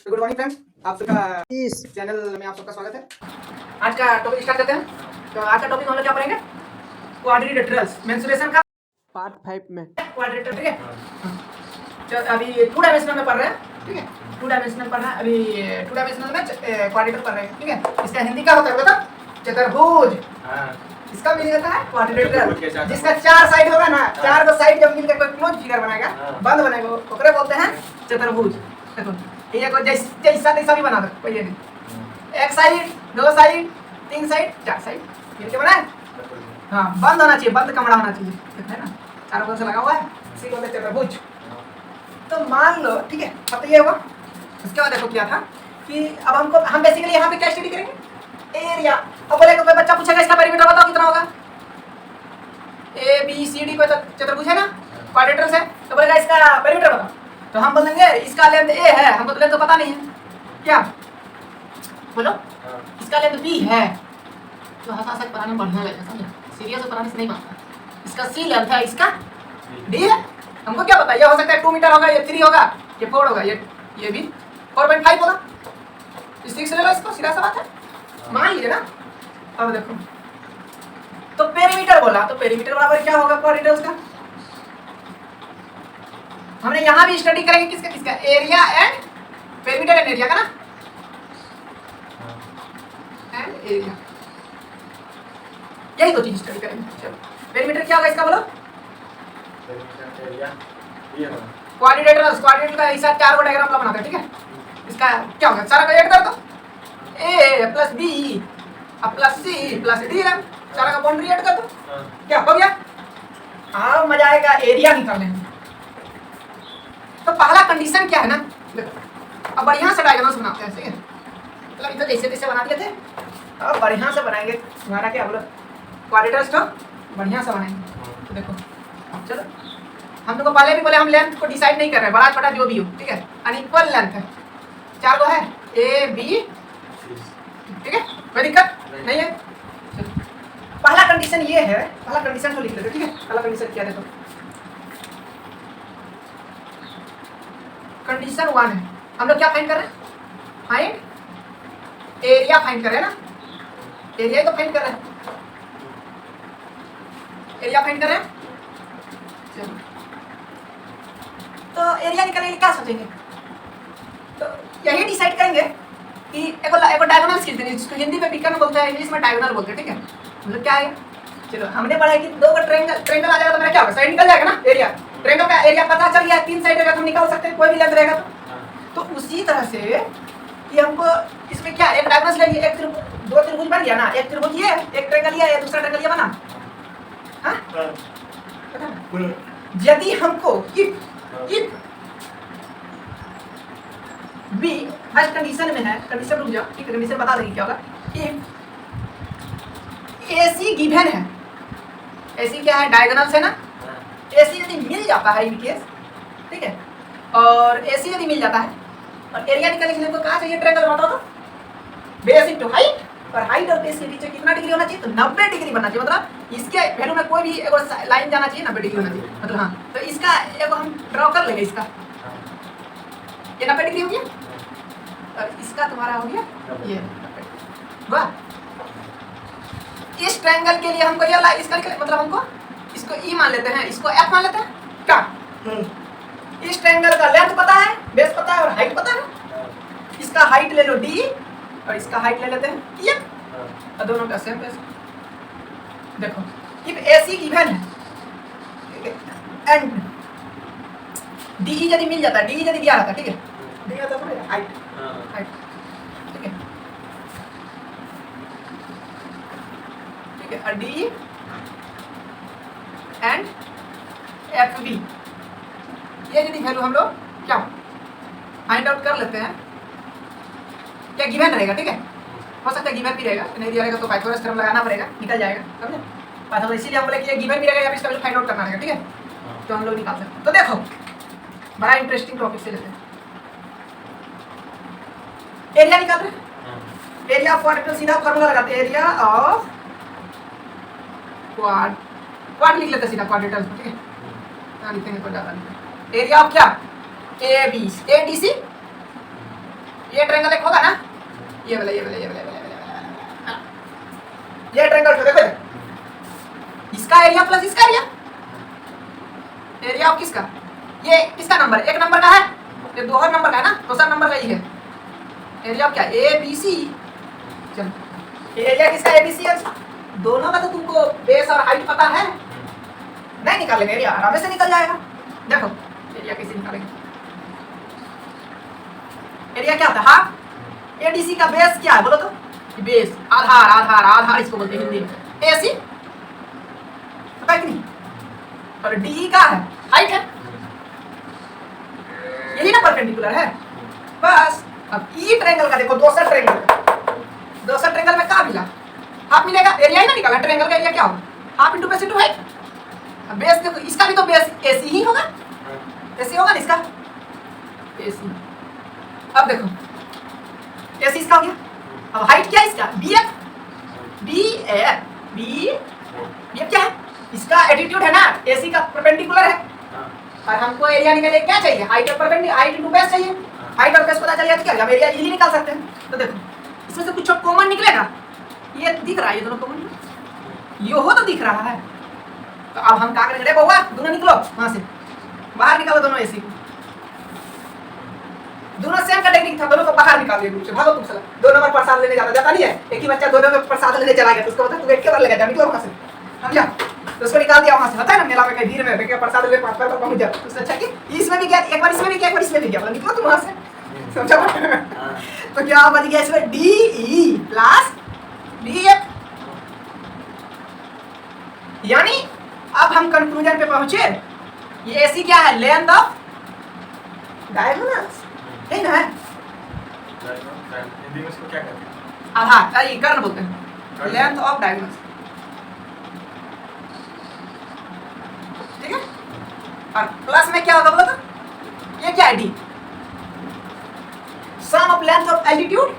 तो good morning friends, आप सबका इस चैनल में आप सबका स्वागत है। आज का टॉपिक स्टार्ट करते हैं। तो आज का टॉपिक हम लोग क्या पढ़ेंगे? क्वाड्रिलेटरल्स, मेंसुरेशन का पार्ट 5 में क्वाड्रिलेटरल, ठीक है। तो अभी 2 डायमेंशनल में पढ़ रहे हैं, ठीक है। 2 डायमेंशनल पढ़ना है अभी। 2 डायमेंशनल में क्वाड्रिलेटरल पढ़ रहे हैं, ठीक है। इसका हिंदी क्या होता है बता? चतुर्भुज। इसका मीनिंग होता है क्वाड्रिलेटरल, जिसका 4 साइड होगा ना, 4 को साइड जब मिलकर कोई क्लोज फिगर बनाएगा, बंद बनाएगा, ओकरे बोलते हैं चतुर्भुज। देखो ये कोई जैसा तैसा भी बना दो, कोई ये नहीं। एक साइड, 2 साइड, 3 साइड, 4 साइड मिलके बना है। हाँ, बंद होना चाहिए, बंद कमरा होना चाहिए, है ना। चारों तरफ से लगा हुआ है, इसी को बोलते हैं चतुर्भुज। तो मान लो, ठीक है, अब तो ये हुआ। उसके बाद देखो क्या था कि अब हम बेसिकली यहाँ पे क्या स्टडी करेंगे? एरिया। अब बोले कोई बच्चा पूछेगा इसका पेरीमीटर बताओ कितना होगा? ABCD कोई चतुर्भुज है ना, क्वाड्रिलेटरल है, तो बोलेगा इसका पेरीमीटर बताओ। तो हम बोलेंगे इसका लेंथ A है, हमको तो लेंथ तो पता नहीं है, क्या बोलो? इसका लेंथ B है। तो हंसा सच पढ़ाने में बढ़िया लगेगा, समझे? सीरियस से पढ़ाने से नहीं बनता। इसका C लेंथ है, इसका D है। हमको क्या पता? ये हो सकता है 2 मीटर होगा, ये 3 होगा, ये 4 होगा, ये भी 4.5 होगा। 6 ले लो इसको, सीधा सा बात है, मान लीजिए ना। अब देखो, तो पेरीमीटर बोला, तो पेरीमीटर बराबर क्या होगा क्वाड्रिलेटरल्स का? हमने यहाँ भी स्टडी करेंगे किसका किसका? Area and perimeter and area का ना, एंड एरिया, यही 2 चीज स्टडी करेंगे। चलो, पेरीमीटर क्या होगा इसका बोलो? क्वाड्रिलेटरल्स, क्वाड्रिलेटरल का ऐसा 4 को डायग्राम का बनाते हैं, ठीक है। इसका क्या होगा? सारा का ऐड कर दो, A plus B plus C plus D है, सारा का बाउंड्री ऐड कर दो, क्या हो गया? हाँ, मजा आएगा एरिया निकालने में। तो पहला कंडीशन क्या है ना, देखो अब बढ़िया से डायग्राम्स बनाते हैं, ठीक है। मतलब इधर जैसे तैसे बना दिए थे, अब बढ़िया से बनाएंगे। तुम्हारा क्या बोलो, क्वाड्रिलेटरल्स को बढ़िया से बनाएंगे। तो देखो, चलो, हम लोग पहले भी बोले हम लेंथ को डिसाइड नहीं कर रहे, बड़ा छोटा जो भी हो, ठीक है। अनइक्वल लेंथ है, 4 को है A B, ठीक है, कोई दिक्कत नहीं है। पहला कंडीशन ये है, पहला कंडीशन को लिख लेते, ठीक है। पहला कंडीशन क्या देखो, कंडीशन 1 है। हम लोग क्या फाइंड कर रहे हैं? फाइंड एरिया फाइंड कर रहे हैं ना, एरिया ही तो फाइंड कर रहे हैं, एरिया फाइंड कर रहे हैं। चलो, तो एरिया निकालने के लिए क्या सोचेंगे? तो यही डिसाइड करेंगे कि एको डायगोनल खींचते हैं, जिसको हिंदी में बीकन बोलते हैं, इंग्लिश में डायगोनल बोलते हैं, ठीक है। मतलब क्या है? चलो, हमने पढ़ा है कि 2 का ट्रायंगल आ जाएगा तो मेरा क्या होगा? साइड निकल जाएगा ना, एरिया। ट्रायंगल का एरिया पता चल गया, 3 साइड रहेगा तो हम निकाल सकते हैं, कोई भी लेंथ रहेगा तो उसी तरह से कि हमको इसमें क्या, एक डायगोनल ले लिए, 2 त्रिभुज बन गया ना, एक त्रिभुज ये, एक ट्रायंगल ये, दूसरा ट्रायंगल ये बना। हाँ, यदि हमको if B फर्स्ट कंडीशन में है, कंडीशन रुक जाओ, ठीक है, कंडीशन बता देंगे क्या होगा। इफ AC गिवन है, AC क्या है? डायगोनल है ना। AC यदि मिल जाता है इन केस, ठीक है, और AC यदि मिल जाता है और एरिया निकालने के लिए हमको कहाँ चाहिए? ट्रायंगल बताओ तो। बेस इनटू हाइट, और हाइट और बेस के बीच कितना डिग्री होना चाहिए? तो 90 डिग्री बनना चाहिए। मतलब इसके वैल्यू में कोई भी एक लाइन जाना चाहिए, 90 डिग्री होना चाहिए, मतलब हाँ। तो इसका एक हम ड्रॉ कर लेंगे, इसका ये 90 डिग्री हो गया, और इसका तुम्हारा हो गया ये 90। वाह, इस ट्रायंगल के लिए हमको ये इसका मतलब हमको इसको E मान लेते हैं, इसको F मान लेते हैं, क्या? इस ट्रायंगल का लेंथ पता है, बेस पता है और हाइट पता है। इसका हाइट ले लो D और इसका हाइट ले लेते हैं F, और दोनों का सेम बेस। देखो, इफ AC गिवन है, ठीक है, एंड DE यदि मिल जाता है, DE यदि दिया रहता है, ठीक है, दिया रहता है हाइट, हाइट, ठीक है, ठीक है, और DE एंड FB ये यदि वैल्यू हम लोग क्या फाइंड आउट कर लेते हैं, क्या गिवन रहेगा, ठीक है। हो सकता है गिवन भी रहेगा, नहीं दिया रहेगा तो पाइथागोरस थ्योरम लगाना पड़ेगा, निकल जाएगा, समझे? पाइथागोरस, इसीलिए हम बोले कि ये गिवन भी रहेगा या फिर इसका वैल्यू फाइंड आउट करना रहेगा, ठीक है। तो हम लोग निकाल सकते हैं। तो देखो, बड़ा इंटरेस्टिंग टॉपिक से लेते हैं, एरिया निकाल रहे हैं। एरिया ऑफ क्वाड्रिलेटरल, सीधा फार्मूला लगाते हैं, एरिया ऑफ क्वाड लिख लेते हैं सीधा क्वाड्रिलेटरल, ठीक है। लिखते हैं कोई ज़्यादा नहीं। एरिया ऑफ क्या? ABC ये ट्रायंगल एक होगा ना, ये वाला ये ट्रायंगल देखो, इसका एरिया प्लस इसका एरिया ऑफ किसका, ये किसका नंबर, एक नंबर का है, ये दो और नंबर का है ना, दूसरा नंबर का ही है। एरिया ऑफ क्या, ए बी सी, चल एरिया किसका ए बी सी है, दोनों का तो तुमको बेस और हाइट पता है, नहीं निकालेंगे एरिया, आराम से निकल जाएगा। देखो एरिया कैसे निकालेंगे, एरिया क्या होता है, हाफ एडीसी का बेस क्या है बोलो तो, बेस आधार इसको बोलते हैं हिंदी में, एसी पता है कि नहीं, और डी का है हाइट है, यही ना परपेंडिकुलर है बस। अब ई ट्रायंगल का देखो, दूसरा ट्रायंगल में क्या मिला, हाफ मिलेगा, एरिया ही ना निकाला, ट्रायंगल का एरिया क्या होगा, half into base into height. अब बेस देखो, इसका भी तो बेस एसी ही होगा, एसी होगा ना इसका, एसी। अब देखो एसी इसका हो गया, अब हाइट क्या है इसका, बीएफ क्या है, इसका एटीट्यूड है ना, एसी का परपेंडिकुलर है, और हमको एरिया निकालने क्या चाहिए, हाइट और परपेंडिकुलर, हाइट इनटू बेस चाहिए, हाइट और बेस पता चल गया तो क्या हम एरिया इजीली निकाल सकते हैं। तो देखो इसमें से कुछ कॉमन निकलेगा, ये दिख रहा है, ये दोनों कॉमन, ये हो तो दिख रहा है, तो अब हम क्या करेंगे, बउआ दोनों निकलो वहां से बाहर, निकालो दोनों एसी को, दोनों सेम कैटेगरी था, दोनों को बाहर निकाल दिया ग्रुप से, भागो तुम साला, 2 नंबर प्रसाद लेने जाता नहीं है, एक ही बच्चा 2 नंबर प्रसाद लेने चला गया, तो उसको बता तू एक के बार लेगा जा, निकलो वहां से, समझा, तो उसको निकाल दिया वहां से, होता है ना मेला में कहीं भीड़ में बेके प्रसाद लेने 5 पर पहुंच जा, उससे अच्छा कि इसमें भी गया, एक बार इसमें भी गया, एक बार इसमें भी गया, बोला निकलो तुम वहां से, समझा। तो क्या बच गया इसमें, D E plus D F, यानी अब हम कंक्लूजन पे पहुंचे, ये एसी क्या है, लेंथ ऑफ डायगोनल्स, है ना, हिंदी में इसको क्या कहते हैं, आधार, ये कर्ण बोलते हैं, लेंथ ऑफ डायगोनल्स, ठीक है। और प्लस में क्या होगा बोलो तो, ये क्या है, D sum of length of altitude,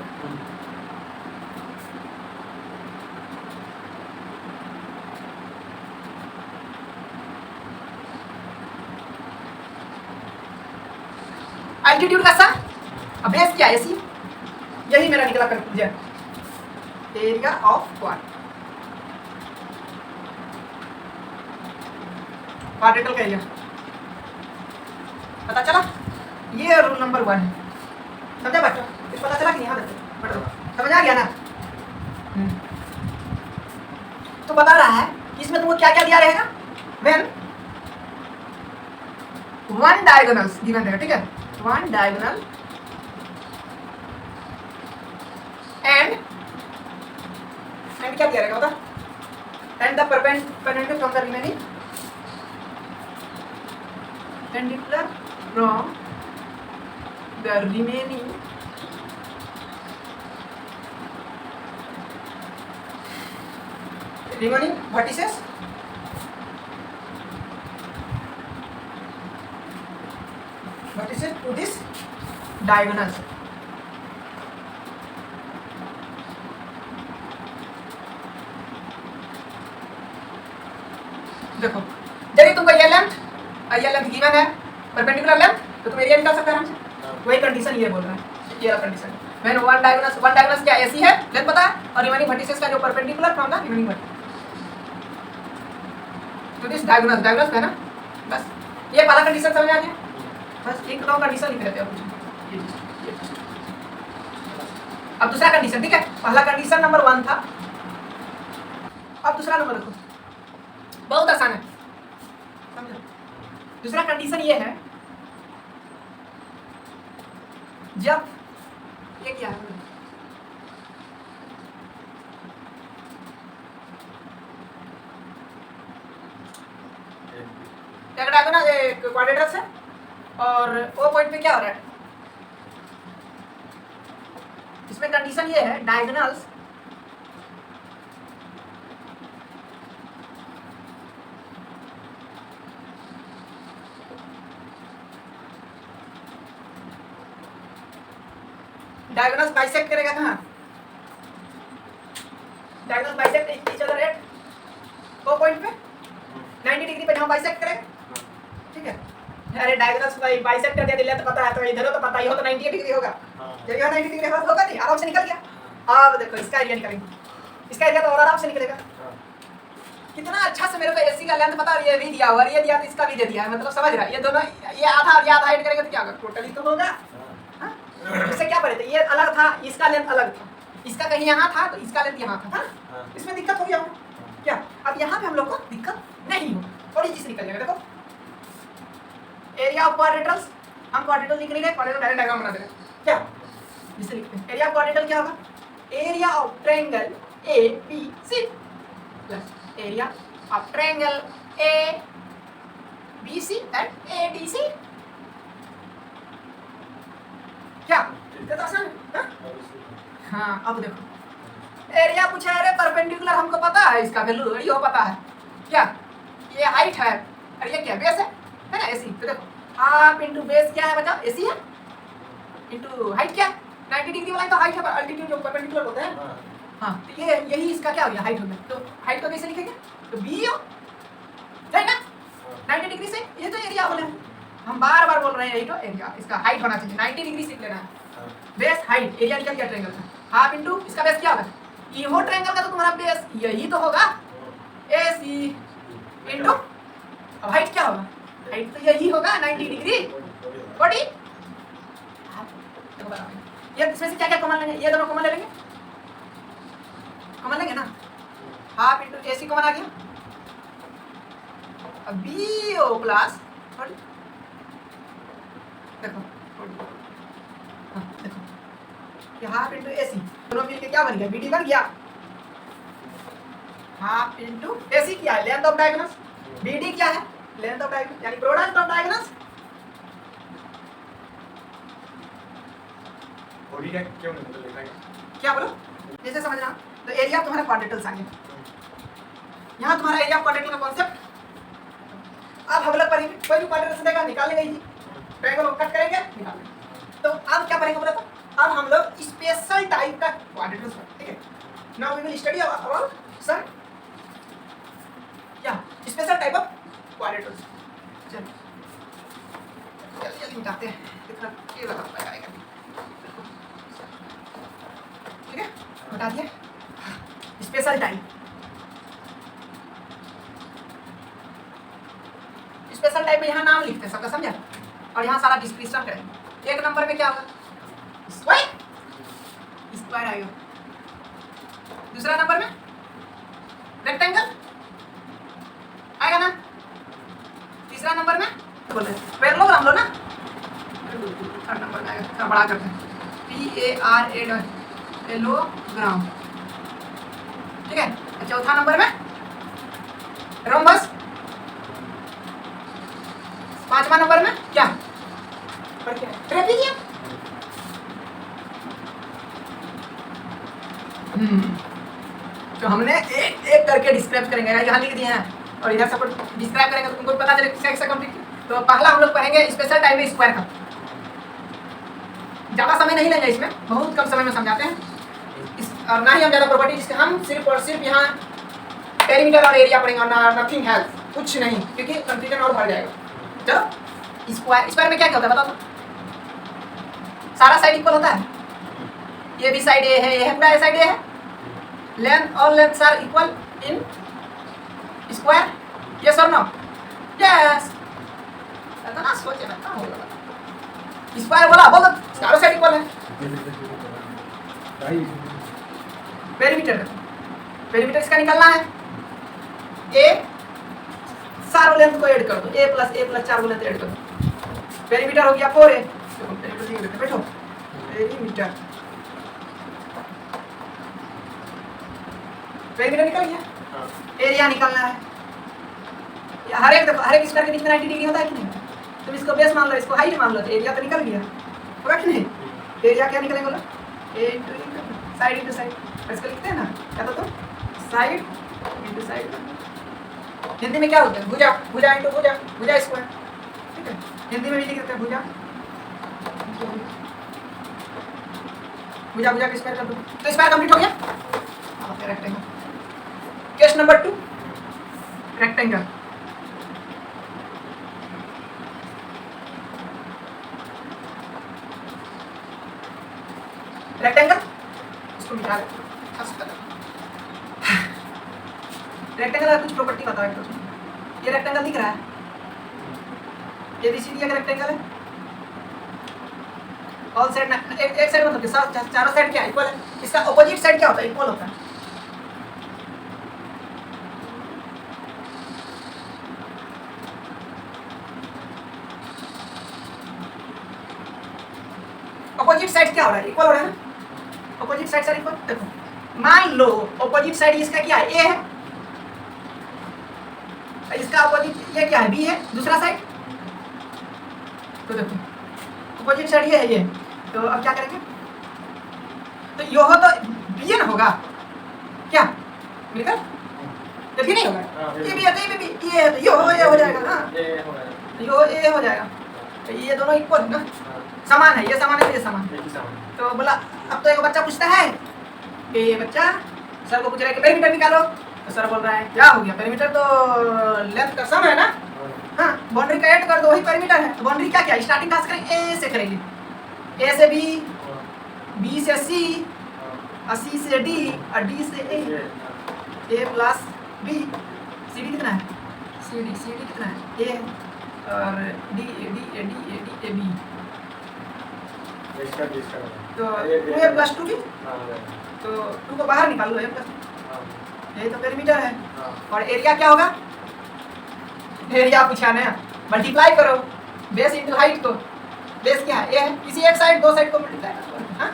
altitude का सम, अब बेस क्या है, एसी, यही मेरा निकला कंक्लूजन, एरिया ऑफ क्वाड्रेटल का एरिया पता चला, ये रूल नंबर 1 है, समझा बच्चों, कुछ पता चला कि नहीं, समझ आ गया ना। तो बता रहा है इसमें तुमको क्या क्या दिया रहेगा, व्हेन 1 डायगोनल्स गिवन रहेगा, ठीक है, 1 डायगोनल एंड क्या दिया रहेगा बता, and the perpendicular from the remaining perpendicular from the remaining vertices to this diagonals, देखो यदि तुमको ये लेंथ गिवन है, परपेंडिकुलर लेंथ, तो तुम एरिया निकाल सकते हो आराम से, वही कंडीशन ये बोल रहा है, ये कंडीशन व्हेन 1 डायगोनल्स क्या एसी है, लेंथ पता है, और रिमेनिंग वर्टिसेस का जो perpendicular from the remaining vertices तो दिस डायगोनल्स है ना, बस ये पहला कंडीशन समझ आ गया, बस एक दो कंडीशन लिख देते हैं कुछ। अब दूसरा कंडीशन, ठीक है, पहला कंडीशन नंबर 1 था, अब दूसरा नंबर रखो, बहुत आसान है, समझो। दूसरा कंडीशन ये है, जब ये क्या है, एक डायगोनल एक क्वाड्रेटस है, और वो पॉइंट पे क्या हो रहा है, इसमें कंडीशन ये है, डायगोनल्स बाइसेक्ट करेगा कहाँ, diagonals bisect each other at वो पॉइंट पे 90 डिग्री पे जहाँ बाइसेक्ट करेगा, ठीक है, अरे डायगोनल भाई बाइसेक्टर दे दिया तो पता है, तो इधर तो पता ही हो, तो 98 डिग्री होगा। जब यह 90 डिग्री होगा नहीं, आराम से निकल गया। अब देखो इसका एरिया निकालेंगे, इसका एरिया तो और आराम से निकलेगा। कितना अच्छा से मेरे को एसी का लेंथ पता है, ये भी दिया हुआ, ये दिया तो इसका भी दे दिया है, मतलब समझ रहा है। ये दोनों, ये आधा और ये आधा हाइट करेंगे तो क्या होगा, टोटली तो होगा। इससे क्या पड़े थे, ये अलग था, इसका लेंथ अलग था, इसका कहीं यहाँ था तो इसका लेंथ यहाँ था, इसमें दिक्कत हो गया क्या? अब यहाँ पे हम लोग को दिक्कत नहीं हो, थोड़ी चीज निकल जाएगा। देखो एरिया ऑफ क्वाड्रेटर्स, हम क्वाड्रेटर लिख लेंगे, क्वाड्रेटर डायरेक्ट डायग्राम बना देंगे क्या, जिसे लिखते हैं एरिया ऑफ क्वाड्रेटर क्या होगा, area of triangle A B C plus area of triangle A B C and A D C. क्या कितना आसान है? हाँ अब देखो एरिया पूछा है, अरे परपेंडिकुलर हमको पता है, इसका वैल्यू ये पता है क्या, ये हाइट है और ये क्या बेस है ना, एसी। तो देखो हाफ इंटू बेस क्या है बचा, एसी है, इंटू हाइट क्या है 90 डिग्री वाला तो हाइट है, अल्टीट्यूड जो परपेंडिकुलर होता है। हाँ तो ये यही इसका क्या हो गया, हाइट हो गया। तो हाइट को कैसे लिखेंगे, तो बी हो ना 90 डिग्री से, ये तो एरिया बोले हम बार बार बोल रहे हैं, यही तो एरिया, इसका हाइट होना चाहिए 90 डिग्री से लेना है। बेस हाइट एरिया निकल गया ट्रायंगल का, हाफ इंटू इसका बेस क्या होगा, ये हो ट्रायंगल का तो तुम्हारा बेस यही तो होगा एसी इंटू, अब हाइट क्या होगा, हाइट तो यही होगा 90 डिग्री 40। ये इसमें से क्या क्या कॉमन लेंगे, ये दोनों कॉमन ले लेंगे, कॉमन लेंगे ना, हाफ इंटू एसी कॉमन आ गया, अब बी ओ प्लस देखो देखो ये हाफ इंटू एसी दोनों मिलके क्या बन गया, बीडी बन गया। हाफ इंटू एसी क्या है, लेंथ ऑफ डायगोनल्स, बीडी क्या है, लेंथ ऑफ डायगोनल्स यानी प्रोडक्ट ऑफ डायगोनल्स। बॉडी का क्यों नहीं मतलब लिखा है, क्या बोलो जैसे समझना। तो एरिया तुम्हारा क्वाड्रेटल्स आ गया, यहाँ तुम्हारा एरिया क्वाड्रेटल का कॉन्सेप्ट। अब हम लोग पढ़ेंगे, कोई भी क्वाड्रेटल देगा निकाल लेंगे, इजी ट्रायंगल को कट करेंगे निकाल लेंगे। तो अब क्या पढ़ेंगे बोला, तो अब हम लोग स्पेशल टाइप का क्वाड्रेटल्स, ठीक है। Now we will study about sir क्या स्पेशल टाइप ऑफ क्वाड्रेटल्स। चलो जल्दी जल्दी मिटाते हैं, कितना ये लगा पाएगा, ठीक है बता दिया। स्पेशल टाइप, स्पेशल टाइप में यहाँ नाम लिखते हैं सबका, समझा, और यहाँ सारा डिस्क्रिप्शन करेंगे। एक नंबर में क्या होगा, स्क्वायर, स्क्वायर आएगा। दूसरा नंबर में रेक्टेंगल आएगा ना। तीसरा नंबर में बोले पैरेललोग्राम लो ना, थर्ड नंबर में आएगा, थोड़ा बड़ा करते हैं, पैरेललोग्राम, ठीक है। चौथा नंबर में रोम्बस, पांचवा नंबर में क्या, ट्रेपीजियम। तो हमने एक एक करके डिस्क्राइब करेंगे, यहाँ लिख दिए हैं और इधर सब डिस्क्राइब करेंगे तो तुमको पता चले कैसे कंप्लीट। तो पहला हम लोग पढ़ेंगे स्पेशल टाइप में स्क्वायर का, ज़्यादा समय नहीं लेंगे इसमें, बहुत कम समय में समझाते हैं और ना ही हम ज़्यादा प्रॉपर्टी, जिससे हम सिर्फ और सिर्फ यहाँ पेरीमीटर और एरिया पढ़ेंगे और नथिंग हेल्स, कुछ नहीं, क्योंकि कंफ्यूजन और बढ़ जाएगा। चलो स्क्वायर, स्क्वायर में क्या क्या होता है बताओ तो, सारा साइड इक्वल होता है, ये भी साइड ए है, ये पूरा ए साइड ए है, लेंथ और lengths are equal in square, yes और नो, यस। ना सोचे ना क्या होगा, स्क्वायर बोला बोल दो, चारों साइड इक्वल है। पेरीमीटर, पेरीमीटर इसका निकालना है, ए सारों लेंथ को ऐड कर दो, ए प्लस चारों लेंथ ऐड कर दो, पेरीमीटर हो गया 4a, बैठो पेरीमीटर, पेरीमीटर निकल गया। एरिया निकालना है, हर एक देखो, हर एक स्क्वायर के बीच में 90 डिग्री होता है कि नहीं, तुम इसको बेस मान लो, इसको हाइट मान लो, तो एरिया तो निकल गया, होगा कि नहीं। एरिया क्या निकलेगा बोलो, ए इंटू साइड इंटू साइड, इसको लिखते हैं ना, क्या तो साइड इंटू साइड। हिंदी में क्या होता है, भुजा, भुजा इंटू भुजा, भुजा स्क्वायर, ठीक है। हिंदी में भी लिख देते हैं भुजा, भुजा भुजा का स्क्वायर कर दो, तो स्क्वायर कंप्लीट हो गया। अब rectangle, case number 2 rectangle. Rectangle इसको मिटा दे। रेक्टेंगल का कुछ प्रॉपर्टी बताओ एक तो। ये रेक्टेंगल दिख रहा है, ये भी सीधी एक रेक्टेंगल है। ऑल साइड एक साइड मतलब कि चारों साइड क्या इक्वल है, इसका ऑपोजिट साइड क्या होता है, इक्वल होता है। ऑपोजिट साइड क्या हो रहा है, इक्वल हो रहा है ना। Opposite side sir equal. देखो मान लो ऑपोजिट साइड इसका क्या है, ए है, इसका ऑपोजिट ये क्या है, बी है, दूसरा साइड। तो देखो ऑपोजिट साइड ये है, ये तो अब क्या करेंगे, तो यो हो तो बी ना होगा क्या, मिलकर ये भी नहीं होगा, ये भी है तो ये भी ये है तो यो हो, ये हो जाएगा ना, यो ए हो जाएगा। तो ये दोनों इक्वल है ना, समान है, ये समान है, ये समान। तो बोला अब तो एक बच्चा पूछता है कि ये बच्चा सर को पूछ रहा है कि पेरीमीटर निकालो, तो सर बोल रहा है क्या हो गया, पेरीमीटर तो लेंथ का सम है ना, हाँ बाउंड्री का ऐड कर दो वही पेरीमीटर है। तो बाउंड्री क्या क्या स्टार्टिंग कहाँ से करेंगे, ए से करेंगे, ए से बी, बी से सी, और सी से डी, और डी से ए प्लस बी। सी डी कितना है, सी डी कितना है, ए और डी ए बी, तो 2a प्लस 2b, तो 2 को बाहर निकाल लो, a प्लस, ये तो पेरीमीटर है। और एरिया क्या होगा, एरिया पूछा ना, मल्टीप्लाई करो बेस इंटू हाइट को। बेस क्या है, ए है, किसी एक साइड दो साइड को मल्टीप्लाई करो। हाँ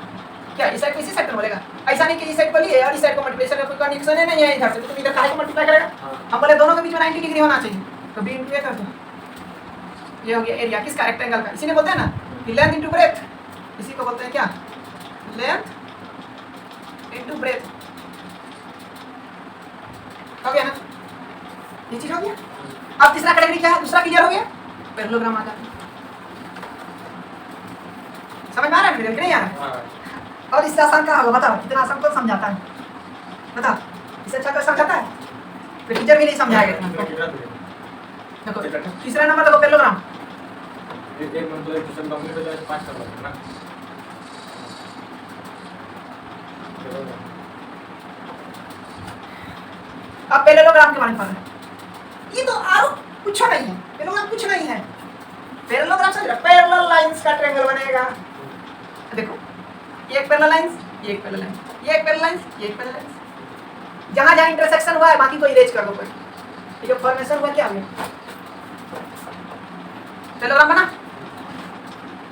क्या इस साइड को इसी साइड पर बोलेगा, ऐसा नहीं कि इस साइड को लिए और इस साइड को मल्टीप्लाई कोई कंडीशन है नहीं है इधर से, तो तुम इधर काहे को मल्टीप्लाई करेगा। हम बोले दोनों के बीच में 90 डिग्री होना चाहिए, तो b इंटू ए कर दो। ये हो गया एरिया किसका, रेक्टेंगल का। इसी ने बोलते हैं ना कि लेंथ इंटू ब्रेथ, इसी को बोलते हैं क्या, लेंथ इंटू ब्रेथ। हो गया ना, ये चीज हो गया। अब तीसरा कैटेगरी क्या है, दूसरा क्लियर हो गया, पैरेललोग्राम आ जाता है। समझ में आ रहा है मेरे, नहीं आ रहा है। और इससे आसान क्या होगा बताओ, कितना आसान कौन समझाता है बताओ, इससे अच्छा कोई समझाता है, तो टीचर भी नहीं समझाएगा इतना। देखो तीसरा नंबर देखो पैरेललोग्राम, एक मतलब एक क्वेश्चन कंप्लीट हो जाए तो 5 कर लो ना। अब पैरेललोग्राम के बारे में पढ़, ये तो और कुछ नहीं है, पैरेललोग्राम कुछ नहीं है। पैरेललोग्राम समझ रहे, पैरेलल लाइंस का ट्रायंगल बनेगा। देखो ये एक पैरेलल लाइंस, ये एक पैरेलल लाइंस, ये एक पैरेलल लाइंस, ये एक पैरेलल लाइंस, जहां जहां इंटरसेक्शन हुआ है बाकी को इरेज कर दो कोई। ये जो फॉर्मेशन हुआ क्या हुआ, पैरेललोग्राम बना।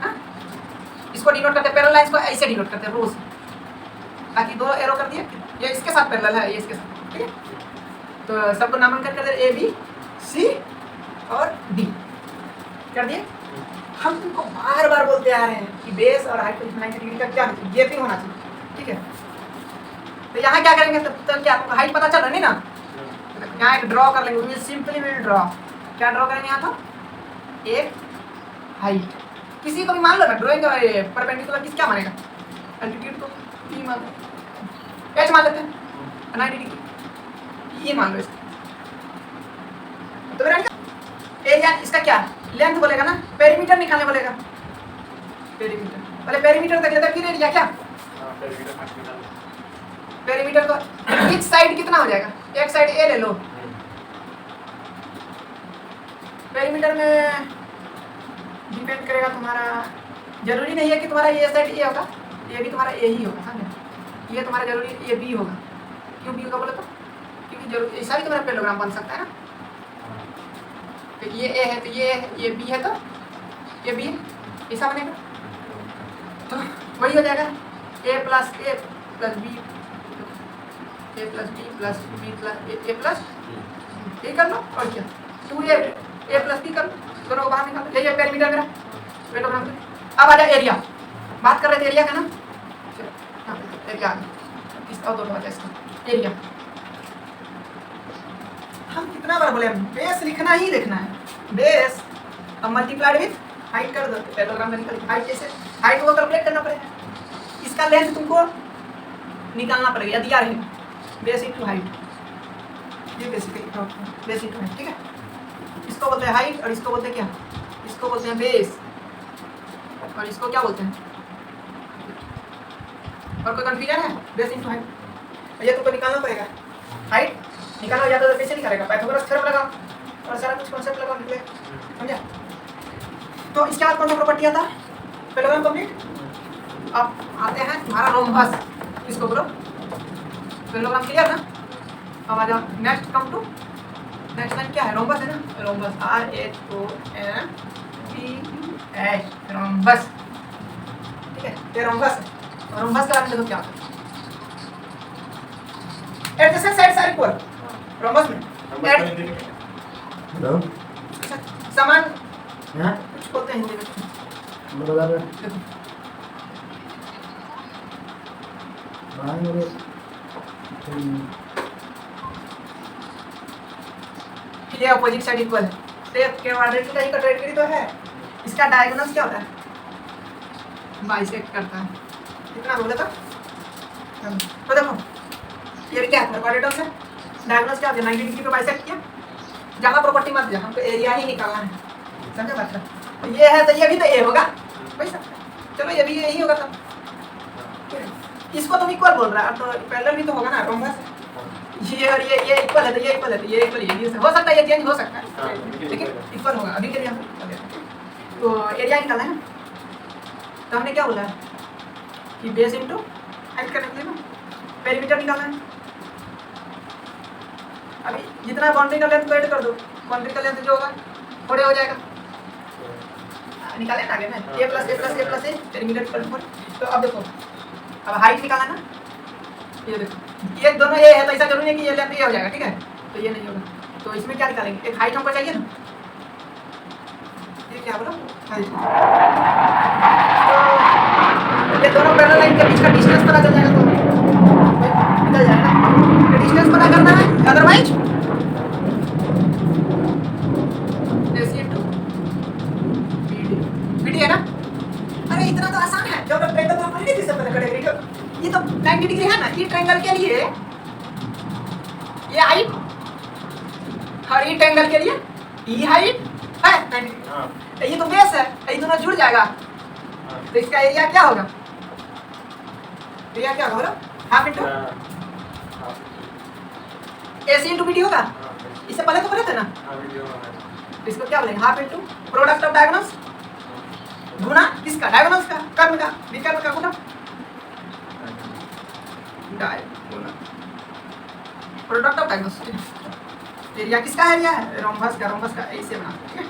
हाँ इसको डिनोट करते हैं, पैरेलल लाइंस को ऐसे डिनोट करते हैं रोज, ताकि दो एरो कर दिए, ये इसके साथ पैरेलल है, ये इसके साथ, ठीक है। तो सबको नामांकन कर दे, ए बी सी और डी कर दिए। हम तुमको बार बार बोलते आ रहे हैं कि बेस और हाइट 90 डिग्री का क्या गैपिंग होना चाहिए, ठीक है। तो यहाँ क्या करेंगे, तो क्या आपको हाइट पता चल रहा नहीं ना, यहाँ एक ड्रॉ कर लेंगे, सिंपली विल ड्रॉ। क्या ड्रॉ करेंगे यहाँ, तो एक हाइट, किसी को भी मान लो ना ड्राइंग परपेंडिकुलर किस क्या मानेगा, एल्टीट्यूड को ई मान लो, एच मान लेते हैं 90 डिग्री, ये मान लो इसका। तो मेरा एरिया इसका क्या लेंथ बोलेगा ना, पेरीमीटर निकालने बोलेगा, पेरीमीटर पहले पेरीमीटर देख लेते हैं, फिर एरिया क्या, पेरीमीटर को इच साइड कितना हो जाएगा, एक साइड ए ले लो, पेरीमीटर में डिपेंड करेगा तुम्हारा, जरूरी नहीं है कि तुम्हारा ये साइड ए होगा, ये भी तुम्हारा ए ही होगा, समझे। ये तुम्हारा जरूरी ये बी होगा, क्यों बी होगा बोले तो, क्योंकि जरूर ऐसा भी तुम्हारा पैरेललोग्राम बन सकता है ना। तो ये ए है तो ये बी है तो ये बी है, ऐसा बनेगा। तो वही हो जाएगा A plus B, A plus B plus B plus A plus A कर लो, और क्या 2a प्लस बी कर लो, दोनों को बाहर निकाल लो। ये पेरीमीटर मेरा पैरेललोग्राम। अब आ जाए एरिया, बात कर रहे थे एरिया का ना, हाँ एरिया आ गया, इस और दोनों आ जाए इसका एरिया। हम कितना बार बोले, बेस लिखना ही लिखना है, बेस अब मल्टीप्लाइड विथ हाइट कर दो, पैरेललोग्राम में निकल हाइट, जैसे हाइट को कैलकुलेट करना पड़ेगा, इसका लेंथ तुमको निकालना पड़ेगा, यदि आ रही बेस इनटू हाइट, ये बेसिकली बेस इनटू हाइट, ठीक है। इसको बोलते हैं हाइट और इसको बोलते हैं क्या, इसको बोलते हैं बेस और इसको क्या बोलते हैं, और कोई कंफ्यूजन है? बेस इनटू हाइट ये तुमको निकालना पड़ेगा। हाइट निकालना हो जाता तो कैसे निकालेगा? पाइथागोरस थ्योरम लगाओ और सारा कुछ कॉन्सेप्ट लगाओ निकले, समझा? तो इसके बाद कौन सा प्रॉपर्टी आता है? Parallelogram complete. अब आते हैं तुम्हारा रोम्बस, इसको बोलो पैरेललोग्राम क्लियर ना? अब आ जाओ next, come to next line क्या है? रोम्बस है ना? रोम्बस RHOMBS रोम्बस, ठीक है? ये रोम्बस है। और रोम्बस का देखो क्या होता है? Adjacent sides are equal rhombus में। हेलो समान हाँ कुछ बोलते हैं हिंदी में, मैं बता रहा देखो भाई मेरे ये अपोजिट साइड इक्वल है। तो ये क्वाड्रेटिक का ही क्वाड्रेटिक तो है, इसका डायगोनल क्या होता है? बाइसेक्ट करता है। कितना बोले तो देखो ये भी क्या है? क्वाड्रेटर्स है। डायगोनल क्या होता है? 90 डिग्री पे बाइसेक्ट किया। ज़्यादा प्रॉपर्टी मत दिया, हमको एरिया ही निकालना है, समझे बात? तो ये है तो ये भी तो ए होगा वैसा, चलो ये भी यही होगा तब। इसको तुम इक्वल बोल रहा है तो पैरेलल भी तो होगा ना रोम्बस। ये और ये इक्वल है तो ये इक्वल है तो ये इक्वल, ये भी हो सकता है, ये चेंज हो सकता है लेकिन इक्वल होगा अभी के लिए हम इक्वल है। तो एरिया निकालना है ना, तो हमने क्या बोला है कि बेस इनटू हाइट करने के लिए ना पेरीमीटर निकालना है। अभी जितना बाउंड्री का लेंथ को ऐड कर दो, बाउंड्री का लेंथ जो होगा थोड़े हो जाएगा, निकाले ना आगे में a plus a perimeter equal to 4। तो अब देखो अब हाइट निकाला ना, ये देखो ये दोनों ये है तो ऐसा जरूरी है कि ये लेंथ ये हो जाएगा, ठीक है? तो ये नहीं होगा, तो इसमें क्या निकालेंगे? एक हाइट हमको चाहिए ना, ये क्या बोला हाइट। तो ये दोनों पैरेलल लाइन के बीच का डिस्टेंस पता चल जाएगा, तो निकल जाएगा। तो डिस्टेंस पता करना है, अदरवाइज BD है ना? अरे इतना तो आसान है, जो अगर ट्रायंगल तो हम नहीं किससे पता करेंगे? ये तो 90 डिग्री है ना, ये ट्रायंगल के लिए ये हाइट और ये ट्रायंगल के लिए ये हाइट है 90। तो ये तो बेस है, ये दोनों जुड़ जाएगा तो इसका एरिया क्या होगा? एरिया क्या होगा? Half into AC into BD होगा। इससे पहले तो पढ़े थे ना, इसको क्या बोलेंगे? Half into product of diagonals गुना किसका? डायगोनल्स का, कर्म का, विकर्ण का गुना diagonal product of diagonals. Area किसका है? एरिया है रोम्बस का, रोम्बस का ऐसे बना, ठीक है?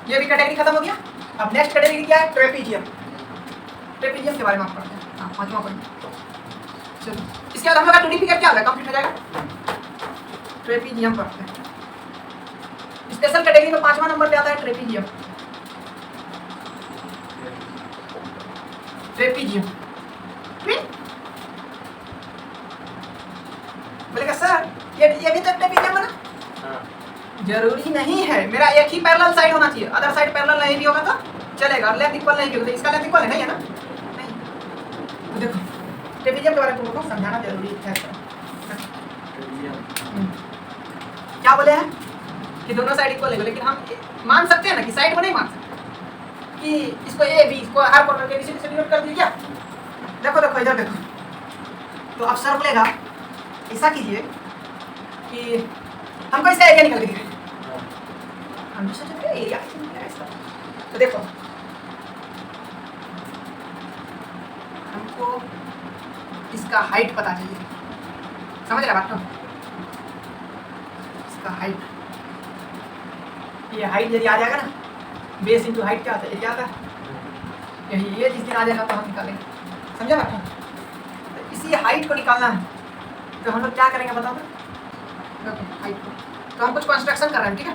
ये भी कैटेगरी खत्म हो गया। अब नेक्स्ट कैटेगरी क्या है? ट्रेपीजियम। ट्रेपीजियम के बारे में आप पढ़ते हैं, हाँ 5वां पॉइंट। चलो इसके बाद हम लोग का 2D फिगर क्या होगा? कंप्लीट हो जाएगा। ट्रेपीजियम पढ़ते हैं, स्पेशल कैटेगरी में 5वां नंबर पे आता है ट्रेपीजियम। ट्रेपीजियम बोलेगा सर ये भी तो ट्रेपीजियम बना? जरूरी नहीं है, मेरा एक ही पैरेलल साइड होना चाहिए, अदर साइड पैरेलल नहीं भी होगा तो चलेगा, और लेंथ इक्वल नहीं भी होगा तो इसका लेंथ इक्वल नहीं है ना? नहीं। तो देखो ट्रेपीजियम के बारे में तुमको समझाना जरूरी है। क्या बोले हैं कि दोनों साइड इक्वल है, लेकिन हम मान सकते हैं ना कि साइड को नहीं मान सकते कि इसको ए बी, इसको हर कॉर्नर के बीच से डिवाइड कर दिया क्या? देखो देखो इधर देखो, तो अब सर बोलेगा ऐसा कीजिए कि हमको इसका एरिया निकल के दिखाइए। हम भी सोचते हैं एरिया इसका, तो देखो हमको इसका हाइट पता चाहिए, समझ रहे बात को? इसका हाइट, ये हाइट यदि आ जाएगा ना, बेस इंटू हाइट क्या आता है? एरिया आता है। यही ये जिस दिन आ जाएगा तो हम निकालेंगे, समझा बात? तो इसी हाइट को निकालना है, तो हम लोग क्या करेंगे बताओ? देखो हाइट को तो हम कुछ कंस्ट्रक्शन कर रहे हैं, ठीक है?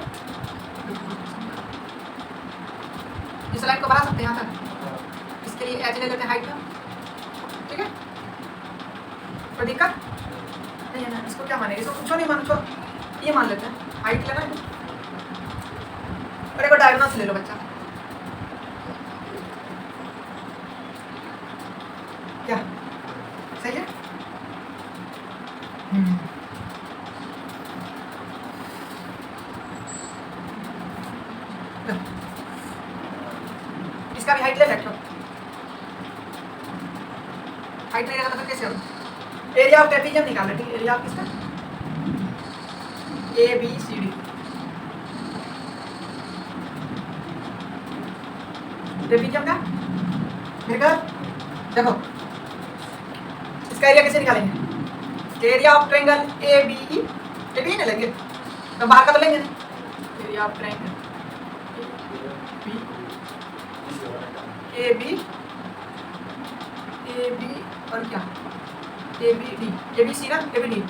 इस लाइन को बढ़ा सकते हैं यहाँ तक, इसके लिए एच ले लेते हैं हाइट का, ठीक है? कोई दिक्कत नहीं है ना? इसको क्या मानेंगे? इसको कुछ नहीं मानो, ये मान लेते हैं हाइट लेना है। और एक डायगोनल्स ले लो बच्चा, क्या सही है? इसका भी हाइट ले सकते हो, हाइट नहीं रहेगा तो फिर कैसे होगा? एरिया ऑफ ट्रेपेजियम निकालना, ठीक है? एरिया ऑफ किसका? A B C D. Trapezium का फिगर देखो, इसका एरिया कैसे निकालेंगे? Area of triangle A B E, A B नहीं लेंगे तो बाहर का तो लेंगे नहीं। Area of triangle A B और क्या, A B D, A B C ना, ए बी डी।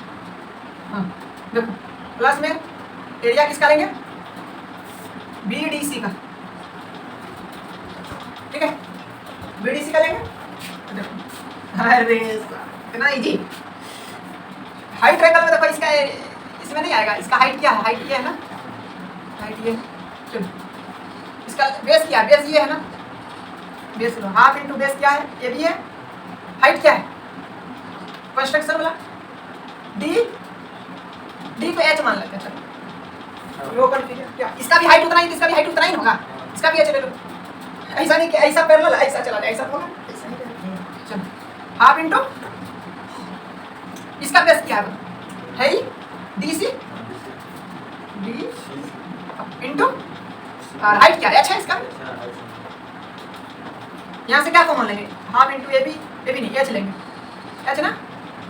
हाँ देखो, प्लस में एरिया किसका लेंगे? बी डी सी का, ठीक है? बी डी सी का लेंगे। देखो अरे इतना इजी। हाइट ट्रायंगल में देखो, इसका इसमें नहीं आएगा। इसका हाइट क्या है? हाइट ये है ना, हाइट ये। चलो इसका बेस क्या है? बेस ये है ना, बेस लो। हाफ इंटू बेस क्या है? ये भी है। हाइट क्या है? कंस्ट्रक्शन वाला डी, डी को एच मान लेते हैं। चलो लो कन्फ्यूजन क्या, इसका भी हाइट उतना ही, इसका भी हाइट उतना ही होगा। इसका भी एच ले लो। ऐसा नहीं कि ऐसा पैरेलल ऐसा चला जाए, ऐसा होगा ऐसा नहीं। चलो हाफ इंटू इसका बेस क्या है? ही डी सी, डी इंटू और हाइट क्या है? एच है इसका। यहाँ से क्या कॉमन लेंगे? हाफ इंटू ए बी नहीं, एच लेंगे। एच ना,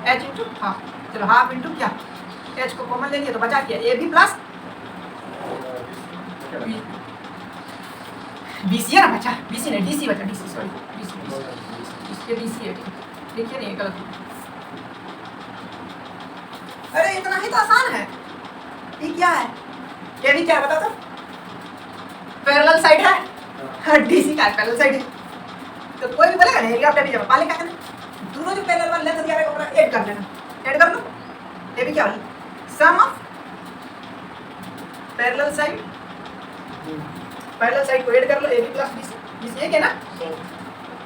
एच इंटू हाफ। चलो हाफ इंटू क्या, एच को कॉमन लेंगे तो बचा क्या? A B plus B C है ना, बचा बी सी नहीं, डी सी बचा, D C sorry, D C, D C है, देखिए नहीं गलत। अरे इतना ही तो आसान है। ये क्या है? ये भी क्या बता तो? पैरेलल साइड है, डी सी का पैरेलल साइड है। तो कोई भी बोलेगा ना एरिया ऑफ ट्रेपेजियम, पाले क्या करना? दोनों जो पैरेलल वाले लेंथ दिया है ऐड कर लेना, ऐड कर लो। ये भी क्या होगा? Sum of parallel side, parallel side को ऐड कर लो, A B plus B C, एक है ना?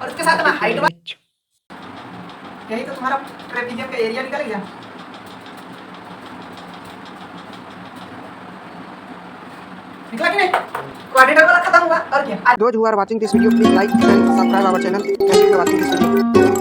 और इसके साथ ना हाइट, यही तो तुम्हारा ट्रेपेजियम का एरिया निकल गया। निकला कि नहीं? क्वाड्रेटर वाला खत्म हुआ और क्या? Those who are watching this video, please like and subscribe our channel. Thank you for watching this video.